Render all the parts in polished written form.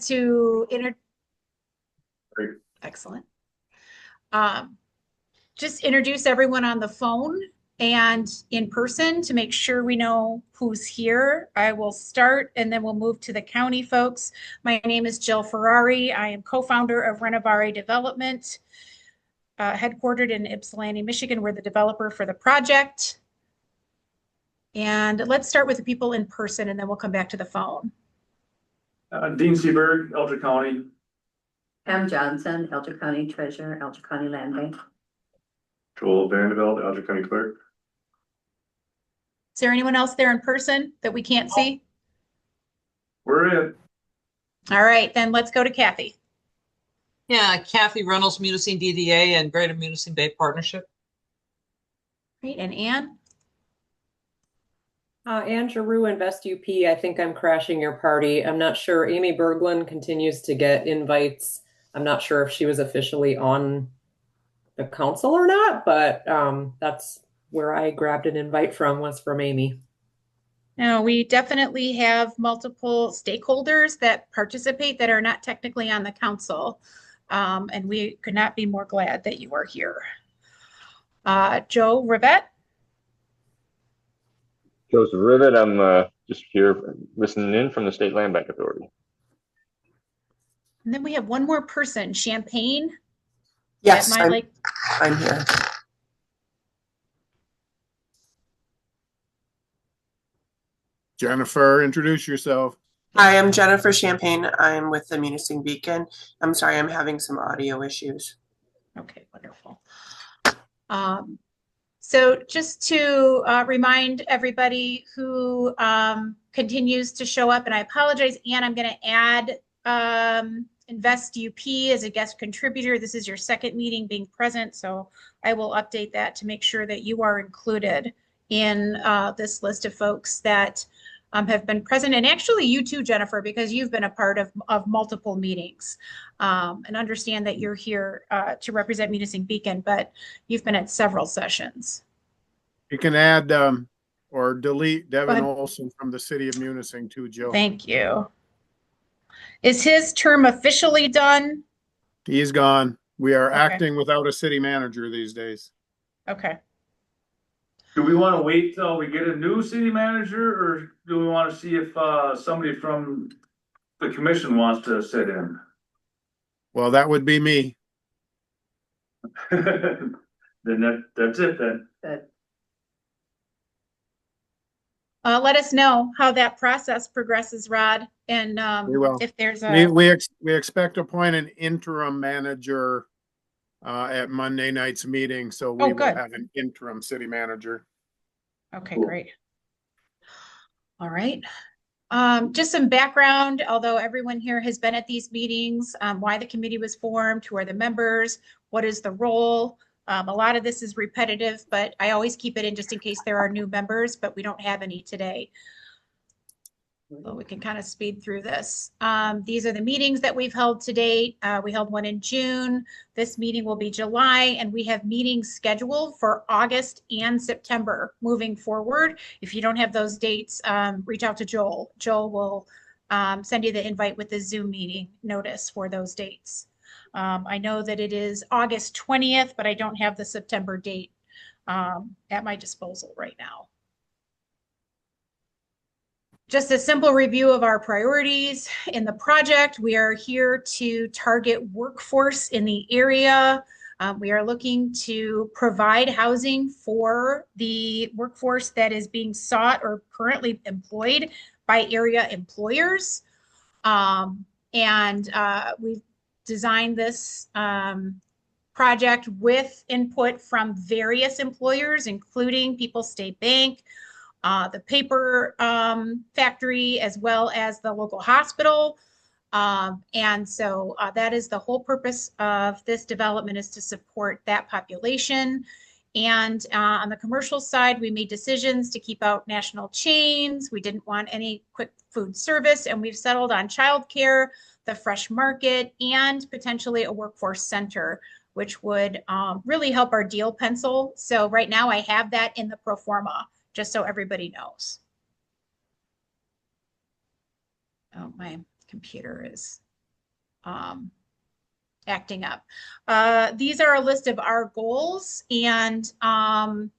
to Great. excellent. Just introduce everyone on the phone and in person to make sure we know who's here. I will start and then we'll move to the county folks. My name is Jill Ferrari. I am co-founder of Renovare Development, headquartered in Ypsilanti, Michigan. We're the developer for the project. And let's start with the people in person and then we'll come back to the phone. Dean Seberg, Elgin County. Pam Johnson, Elgin County Treasurer, Elgin County Land Bank. Joel Vandeveld, Elgin County Clerk. Is there anyone else there in person that we can't see? We're in. All right, then let's go to Kathy. Yeah, Kathy Reynolds, Munising DDA and Greater Munising Bay Partnership. Great, and Ann? Ann Giroux, Invest UP. I think I'm crashing your party. I'm not sure. Amy Berglund continues to get invites. I'm not sure if she was officially on the council or not, but that's where I grabbed an invite from, was from Amy. No, we definitely have multiple stakeholders that participate that are not technically on the council. And we could not be more glad that you are here. Joe Rivette. Joseph Rivet, I'm just here listening in from the State Land Bank Authority. And then we have one more person, Champagne. Yes, I'm here. Jennifer, introduce yourself. Hi, I'm Jennifer Champagne. I'm with the Munising Beacon. I'm sorry, I'm having some audio issues. Okay, wonderful. So just to remind everybody who continues to show up, and I apologize, Ann, I'm going to add Invest UP as a guest contributor. This is your second meeting being present, so I will update that to make sure that you are included in this list of folks that have been present. And actually you too, Jennifer, because you've been a part of multiple meetings and understand that you're here to represent Munising Beacon, but you've been at several sessions. You can add or delete Devin Olson from the city of Munising too, Joe. Thank you. Is his term officially done? He's gone. We are acting without a city manager these days. Okay. Do we want to wait till we get a new city manager, or do we want to see if somebody from the commission wants to sit in? Well, that would be me. Then that's it then. Let us know how that process progresses, Rod, and if there's a we expect to appoint an interim manager at Monday night's meeting, so we will have an interim city manager. Okay, great. All right. Just some background, although everyone here has been at these meetings, why the committee was formed, who are the members, what is the role. A lot of this is repetitive, but I always keep it in just in case there are new members, but we don't have any today. So we can kind of speed through this. These are the meetings that we've held to date. We held one in June. This meeting will be July, and we have meetings scheduled for August and September moving forward. If you don't have those dates, reach out to Joel. Joel will send you the invite with the Zoom meeting notice for those dates. I know that it is August 20th, but I don't have the September date at my disposal right now. Just a simple review of our priorities in the project. We are here to target workforce in the area. We are looking to provide housing for the workforce that is being sought or currently employed by area employers. We've designed this project with input from various employers, including People's State Bank, the paper factory, as well as the local hospital. That is the whole purpose of this development, is to support that population. And on the commercial side, we made decisions to keep out national chains. We didn't want any quick food service, and we've settled on childcare, the fresh market, and potentially a workforce center, which would really help our deal pencil. So right now I have that in the pro forma, just so everybody knows. Oh, my computer is acting up. These are a list of our goals, and from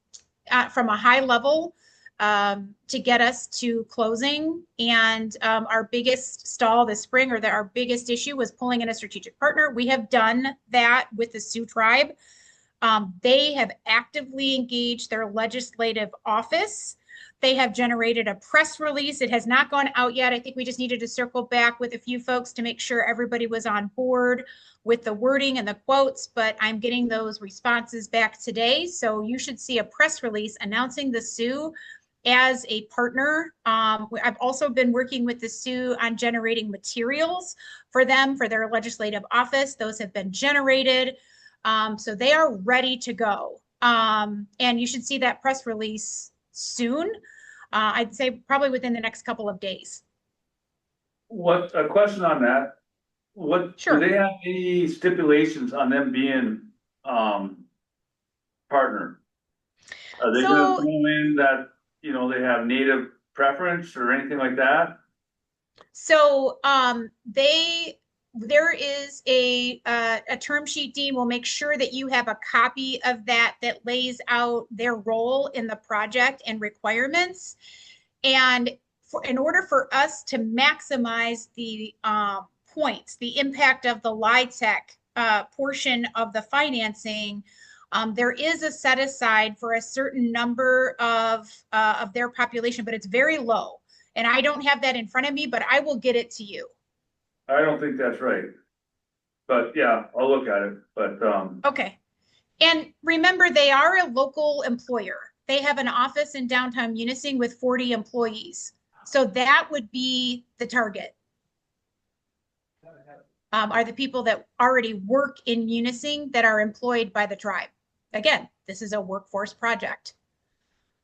a high level, to get us to closing. And our biggest stall this spring, or our biggest issue, was pulling in a strategic partner. We have done that with the Sioux Tribe. They have actively engaged their legislative office. They have generated a press release. It has not gone out yet. I think we just needed to circle back with a few folks to make sure everybody was on board with the wording and the quotes, but I'm getting those responses back today. So you should see a press release announcing the Sioux as a partner. I've also been working with the Sioux on generating materials for them, for their legislative office. Those have been generated. So they are ready to go. And you should see that press release soon. I'd say probably within the next couple of days. A question on that? Sure. Do they have any stipulations on them being, partner? Are they gonna throw in that, they have native preference or anything like that? So, there is a term sheet, Dean. We'll make sure that you have a copy of that lays out their role in the project and requirements. And in order for us to maximize the points, the impact of the LIHTC portion of the financing, there is a set aside for a certain number of their population, but it's very low. And I don't have that in front of me, but I will get it to you. I don't think that's right. But yeah, I'll look at it, but, Okay. And remember, they are a local employer. They have an office in downtown Munising with 40 employees. So that would be the target. Are the people that already work in Munising that are employed by the tribe. Again, this is a workforce project.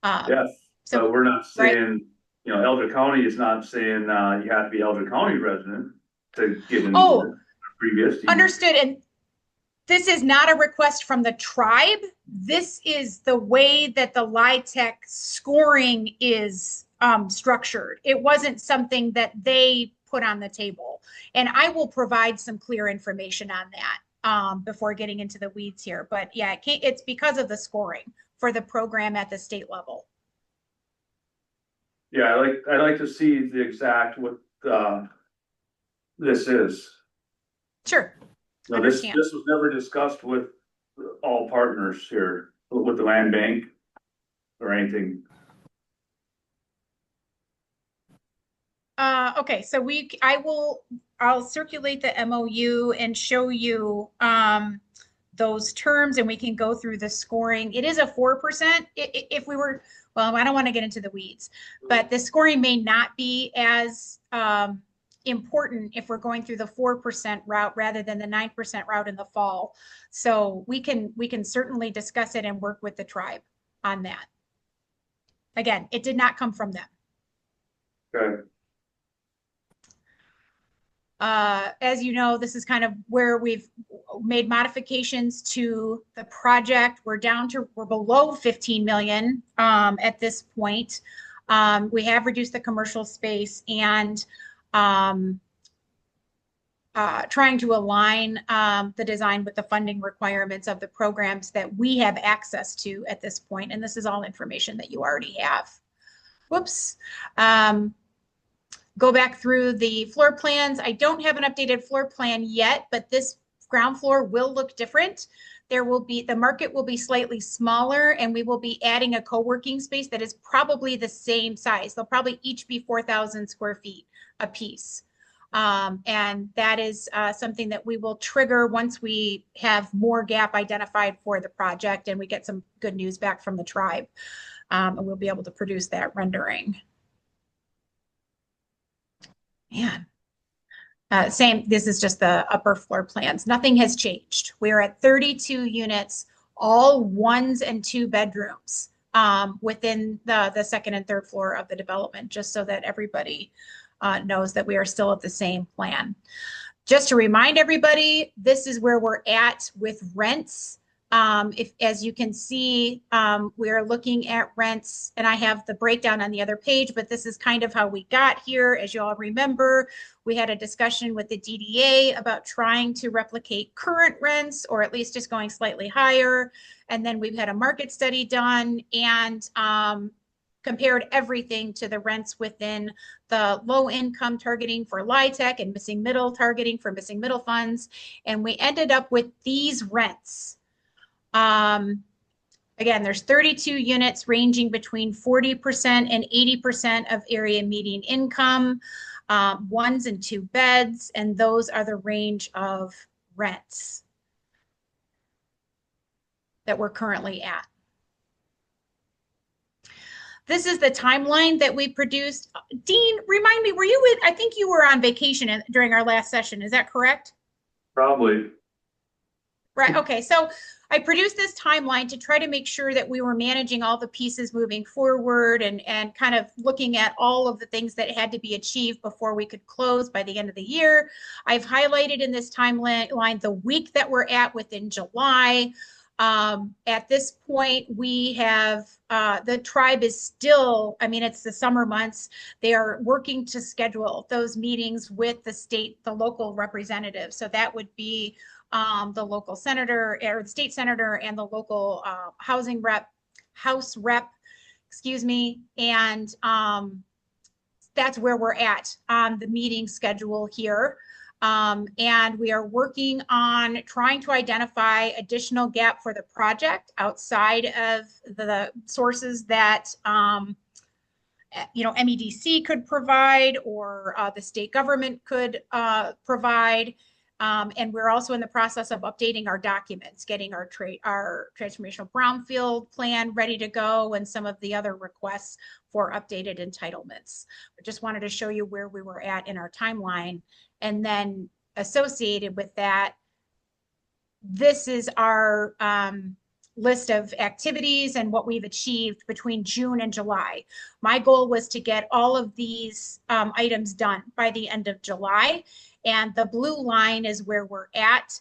yes, So so we're not right. saying, Elder County is not saying, you have to be Elder County resident to get in Oh, previous. understood. And this is not a request from the tribe. This is the way that the LIHTC scoring is structured. It wasn't something that they put on the table. And I will provide some clear information on that before getting into the weeds here. But yeah, it's because of the scoring for the program at the state level. Yeah, I'd like to see the exact what this is. Sure. No, this was never discussed with all partners here, with the land bank or anything. Okay, so I'll circulate the MOU and show you those terms, and we can go through the scoring. It is a 4%. If we were, well, I don't want to get into the weeds, but the scoring may not be as important if we're going through the 4% route rather than the 9% route in the fall. So we can certainly discuss it and work with the tribe on that. Again, it did not come from them. Okay. As you know, this is kind of where we've made modifications to the project. We're below 15 million at this point. We have reduced the commercial space and trying to align the design with the funding requirements of the programs that we have access to at this point. And this is all information that you already have. Whoops. Go back through the floor plans. I don't have an updated floor plan yet, but this ground floor will look different. The market will be slightly smaller, and we will be adding a co-working space that is probably the same size. They'll probably each be 4,000 square feet a piece. And that is something that we will trigger once we have more gap identified for the project and we get some good news back from the tribe. And we'll be able to produce that rendering. Man. This is just the upper floor plans. Nothing has changed. We're at 32 units, all 1s and 2 bedrooms within the second and third floor of the development, just so that everybody knows that we are still at the same plan. Just to remind everybody, this is where we're at with rents If, as you can see, we're looking at rents, and I have the breakdown on the other page, but this is kind of how we got here. As you all remember, we had a discussion with the DDA about trying to replicate current rents, or at least just going slightly higher. And then we've had a market study done and compared everything to the rents within the low income targeting for LIHTC and missing middle targeting for missing middle funds. And we ended up with these rents. Again, there's 32 units ranging between 40% and 80% of area median income, 1s and 2 beds, and those are the range of rents that we're currently at. This is the timeline that we produced. Dean, remind me, were you with, I think you were on vacation during our last session, is that correct? Probably. Right, okay, so I produced this timeline to try to make sure that we were managing all the pieces moving forward and kind of looking at all of the things that had to be achieved before we could close by the end of the year. I've highlighted in this timeline the week that we're at within July. At this point, we have, the tribe is still, I mean, it's the summer months. They are working to schedule those meetings with the state, the local representatives. So that would be the local senator or the state senator and the local housing rep, house rep, excuse me. And that's where we're at on the meeting schedule here. And we are working on trying to identify additional gap for the project outside of the sources that, you know, MEDC could provide or the state government could provide. And we're also in the process of updating our documents, getting our transformational brownfield plan ready to go and some of the other requests for updated entitlements. I just wanted to show you where we were at in our timeline. And then associated with that, this is our list of activities and what we've achieved between June and July. My goal was to get all of these items done by the end of July. And the blue line is where we're at.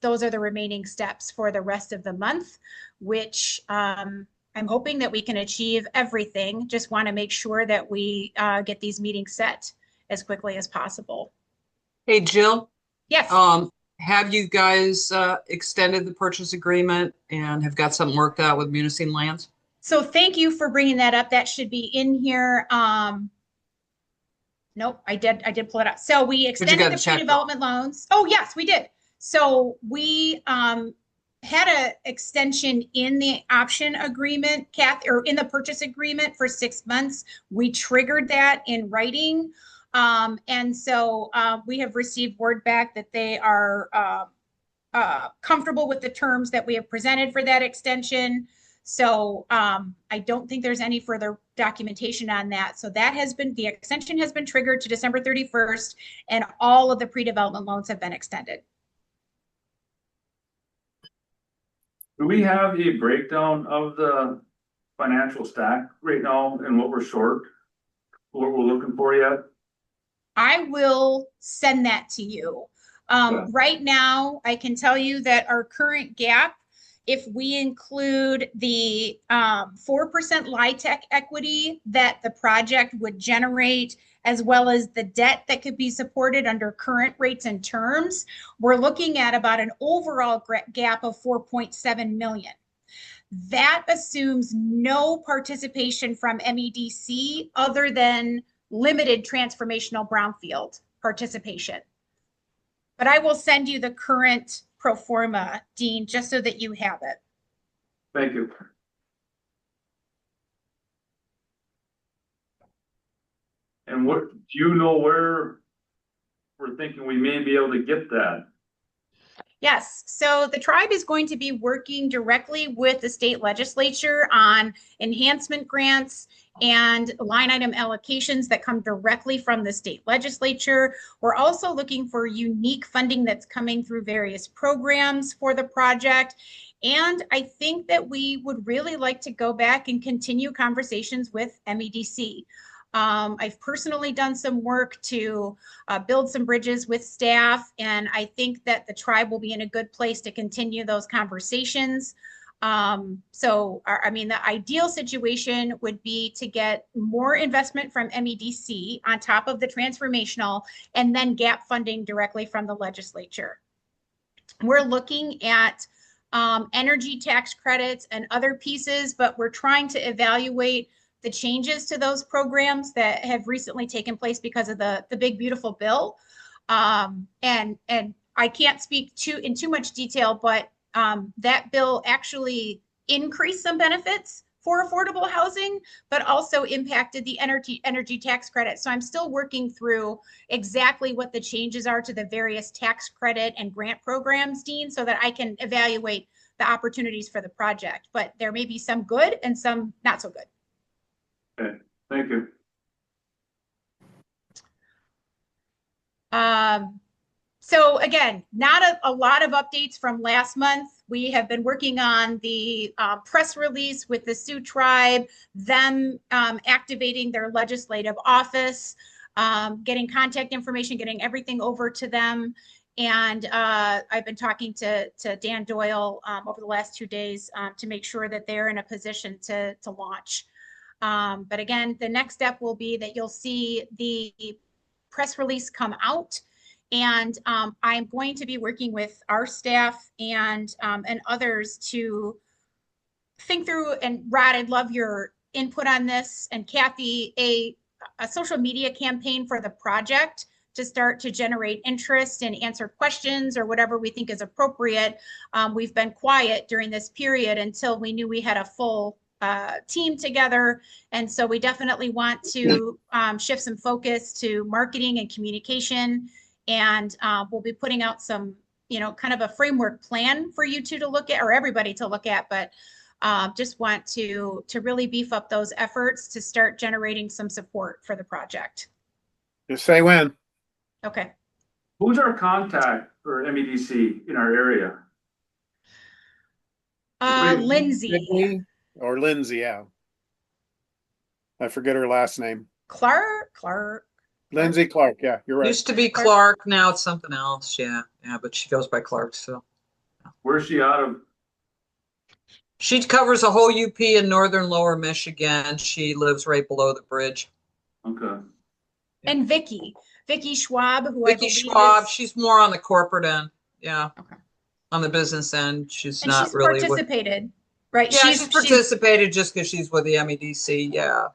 Those are the remaining steps for the rest of the month, which I'm hoping that we can achieve everything. Just want to make sure that we get these meetings set as quickly as possible. Hey, Jill. Yes. Have you guys extended the purchase agreement and have got something worked out with Munising Lands? So thank you for bringing that up. That should be in here. Nope, I did pull it up. So we extended the pre-development loans. Oh, yes, we did. So we had an extension in the option agreement, Kath, or in the purchase agreement for 6 months. We triggered that in writing. And so we have received word back that they are comfortable with the terms that we have presented for that extension. So I don't think there's any further documentation on that. So that has been, the extension has been triggered to December 31st, and all of the pre-development loans have been extended. Do we have a breakdown of the financial stack right now and what we're short? What we're looking for yet? I will send that to you. Right now, I can tell you that our current gap, if we include the 4% LIHTC equity that the project would generate, as well as the debt that could be supported under current rates and terms, we're looking at about an overall gap of 4.7 million. That assumes no participation from MEDC other than limited transformational brownfield participation. But I will send you the current pro forma, Dean, just so that you have it. Thank you. And what, do you know where we're thinking we may be able to get that? Yes, so the tribe is going to be working directly with the state legislature on enhancement grants and line item allocations that come directly from the state legislature. We're also looking for unique funding that's coming through various programs for the project. And I think that we would really like to go back and continue conversations with MEDC. I've personally done some work to build some bridges with staff, and I think that the tribe will be in a good place to continue those conversations. I mean, the ideal situation would be to get more investment from MEDC on top of the transformational, and then gap funding directly from the legislature. We're looking at energy tax credits and other pieces, but we're trying to evaluate the changes to those programs that have recently taken place because of the big beautiful bill. And I can't speak in too much detail, but that bill actually increased some benefits for affordable housing, but also impacted the energy tax credit. So I'm still working through exactly what the changes are to the various tax credit and grant programs, Dean, so that I can evaluate the opportunities for the project. But there may be some good and some not so good. Okay, thank you. So again, not a lot of updates from last month. We have been working on the press release with the Sioux Tribe, them activating their legislative office, getting contact information, getting everything over to them. And I've been talking to Dan Doyle over the last 2 days to make sure that they're in a position to launch. But again, the next step will be that you'll see the press release come out. And I'm going to be working with our staff and others to think through, and Rod, I'd love your input on this, and Kathy, a social media campaign for the project to start to generate interest and answer questions or whatever we think is appropriate. We've been quiet during this period until we knew we had a full team together. And so we definitely want to shift some focus to marketing and communication. And we'll be putting out some, kind of a framework plan for you two to look at, or everybody to look at, but just want to really beef up those efforts to start generating some support for the project. Just say when. Okay. Who's our contact for MEDC in our area? Lindsay. Or Lindsay, yeah. I forget her last name. Clark. Lindsay Clark, yeah, you're right. Used to be Clark, now it's something else. Yeah, but she goes by Clark still. Where's she out of? She covers a whole UP in northern lower Michigan. She lives right below the bridge. Okay. And Vicky Schwab, who Vicky I believe Schwab, is... she's more on the corporate end. Yeah. Okay. On the business end, she's and not she's really participated, right? Yeah, she's participated just because she's with the MEDC. Yeah.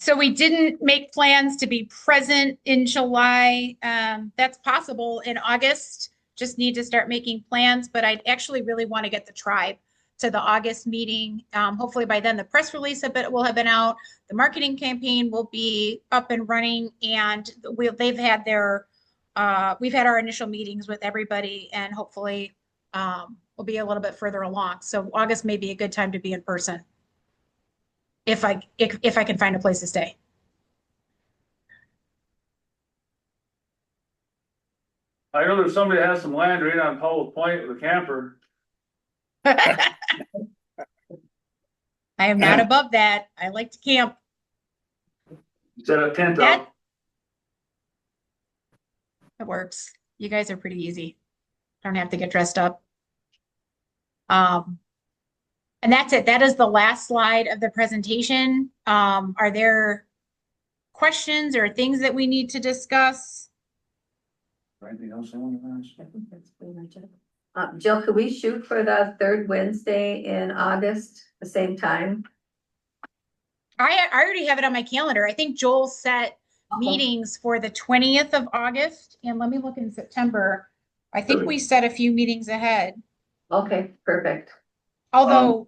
So we didn't make plans to be present in July. That's possible in August. Just need to start making plans, but I'd actually really want to get the tribe to the August meeting. Hopefully by then the press release will have been out. The marketing campaign will be up and running, and we've had our initial meetings with everybody, and hopefully we'll be a little bit further along. So August may be a good time to be in person, if I can find a place to stay. I know there's somebody that has some land right on Powell Point with a camper. I am not above that. I like to camp. Set a tent up. It works. You guys are pretty easy. Don't have to get dressed up. And that's it. That is the last slide of the presentation. Are there questions or things that we need to discuss? Anything else? I want to ask? I think that's pretty much it. Jill, could we shoot for the third Wednesday in August, the same time? I already have it on my calendar. I think Joel set meetings for the 20th of August. And let me look in September. I think we set a few meetings ahead. Okay, perfect. Although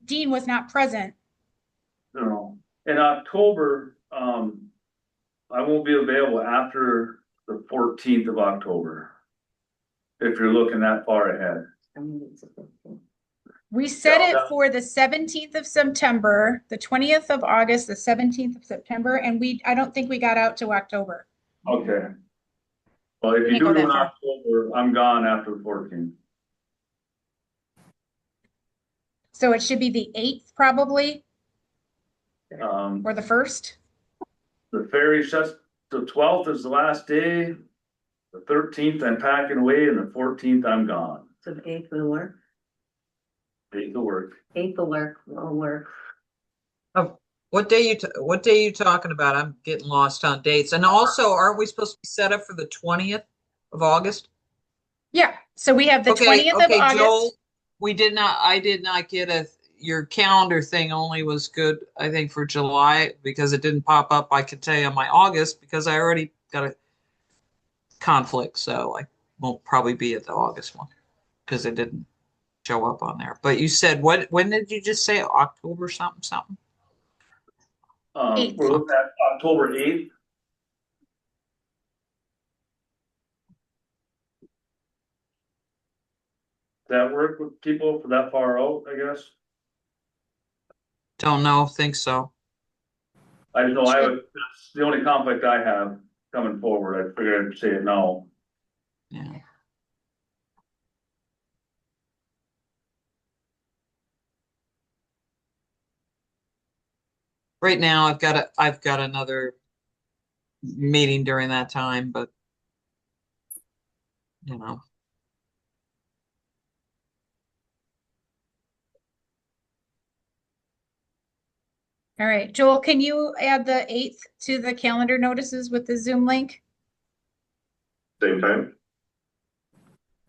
Dean was not present. No. In October, I won't be available after the 14th of October. If you're looking that far ahead. We set it for the 17th of September, the 20th of August, the 17th of September, and I don't think we got out to October. Okay. Well, if you do it in October, I'm gone after the 14th. So it should be the 8th probably, Um, or the 1st. the ferry shuts, the 12th is the last day. The 13th, I'm packing away, and the 14th, I'm gone. So the 8th will work. 8th will work. 8th will work. What day you talking about? I'm getting lost on dates. And also, aren't we supposed to be set up for the 20th of August? Yeah, so we have the Okay, 20th of okay, August. Joel, I did not get your calendar thing only was good, I think, for July because it didn't pop up. I could tell you on my August because I already got a conflict, so I won't probably be at the August one because it didn't show up on there. But you said when did you just say October something? We're looking at October 8th. Does that work with people for that far out, I guess? Don't know, think so. I know that's the only conflict I have coming forward. I figured I'd say it now. Yeah. Right now I've got another meeting during that time, but you know. All right, Joel, can you add the 8th to the calendar notices with the Zoom link? Same time.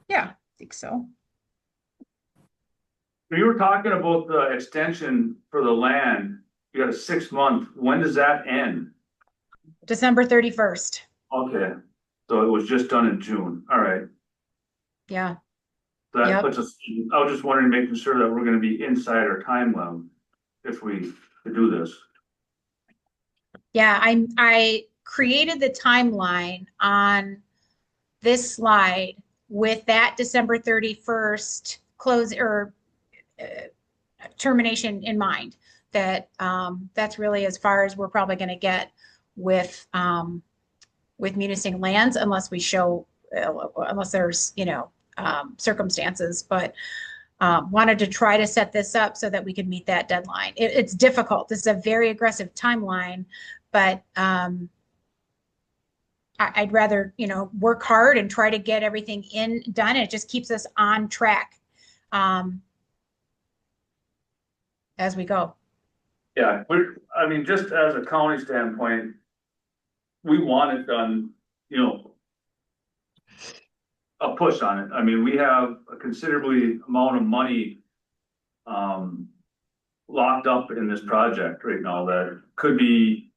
Yeah, I think so. You were talking about the extension for the land. You got a 6-month. When does that end? December 31st. Okay, so it was just done in June. All right. Yeah. That Yep. puts us, I was just wondering, making sure that we're gonna be inside our timeline if we could do this. Yeah, I created the timeline on this slide with that December 31st close or termination in mind. That that's really as far as we're probably going to get with Munising lands, unless we show unless there's circumstances. But wanted to try to set this up so that we could meet that deadline. It's difficult. This is a very aggressive timeline, but I'd rather work hard and try to get everything done. It just keeps us on track as we go. Yeah, I mean, just as a county standpoint, we want it done, a push on it. I mean, we have a considerably amount of money locked up in this project right now that could be,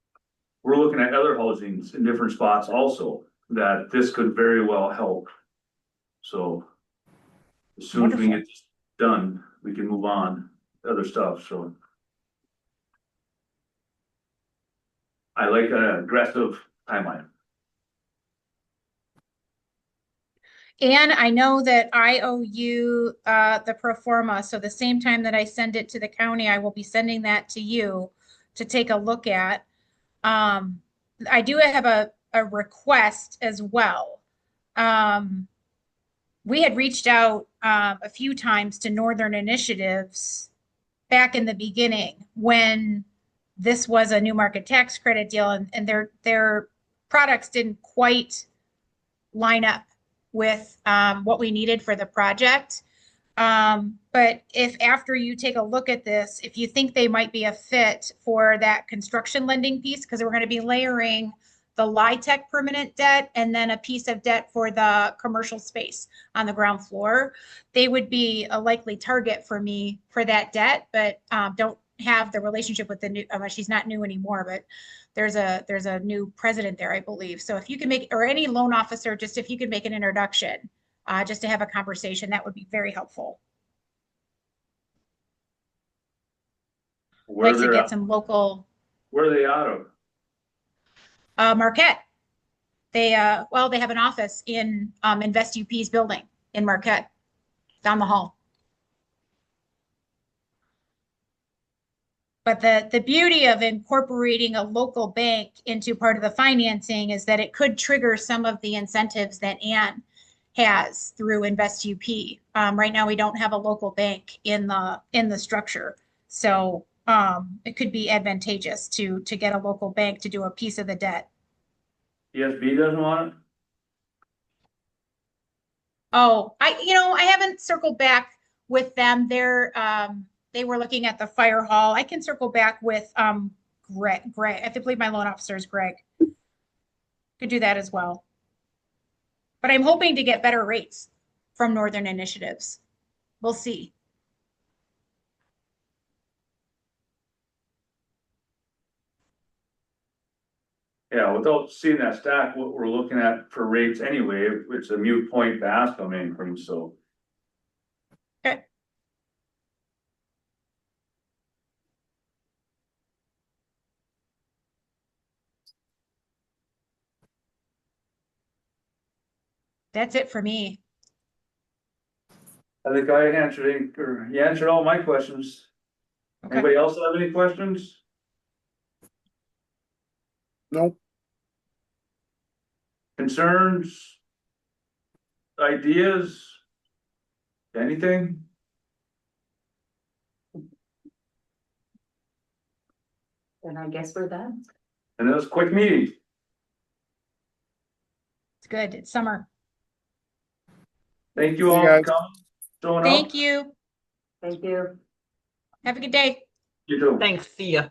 we're looking at other housings in different spots also, that this could very well help. So as soon as we get this done, we can move on to other stuff, so. I like an aggressive timeline. And I know that I owe you the pro forma. So the same time that I send it to the county, I will be sending that to you to take a look at. I do have a request as well. We had reached out a few times to Northern Initiatives back in the beginning when this was a new market tax credit deal, and their products didn't quite line up with what we needed for the project. But if after you take a look at this, if you think they might be a fit for that construction lending piece, because we're going to be layering the LIHTC permanent debt and then a piece of debt for the commercial space on the ground floor, they would be a likely target for me for that debt, but don't have the relationship with the new, she's not new anymore, but there's a new president there, I believe. So if you can make, or any loan officer, just if you could make an introduction, just to have a conversation, that would be very helpful. Where Like to they're get at, some local where are they out of? Marquette. They they have an office in Invest UP's building in Marquette, down the hall. But the beauty of incorporating a local bank into part of the financing is that it could trigger some of the incentives that Ann has through Invest UP. Right now, we don't have a local bank in the structure. So it could be advantageous to get a local bank to do a piece of the debt. ESB doesn't want it? Oh, I haven't circled back with them. They were looking at the fire hall. I can circle back with Greg. I believe my loan officer is Greg. Could do that as well. But I'm hoping to get better rates from Northern Initiatives. We'll see. Yeah, without seeing that stack, what we're looking at for rates anyway, it's a moot point to ask them anything, so. Okay. That's it for me. I think I answered, or you answered all my questions. Okay. Anybody else have any questions? Nope. Concerns? Ideas? Anything? Then I guess we're done. And it was a quick meeting. It's good. It's summer. Thank you See you all for guys. coming, showing up. Thank you. Thank you. Have a good day. You too. Thanks. See ya.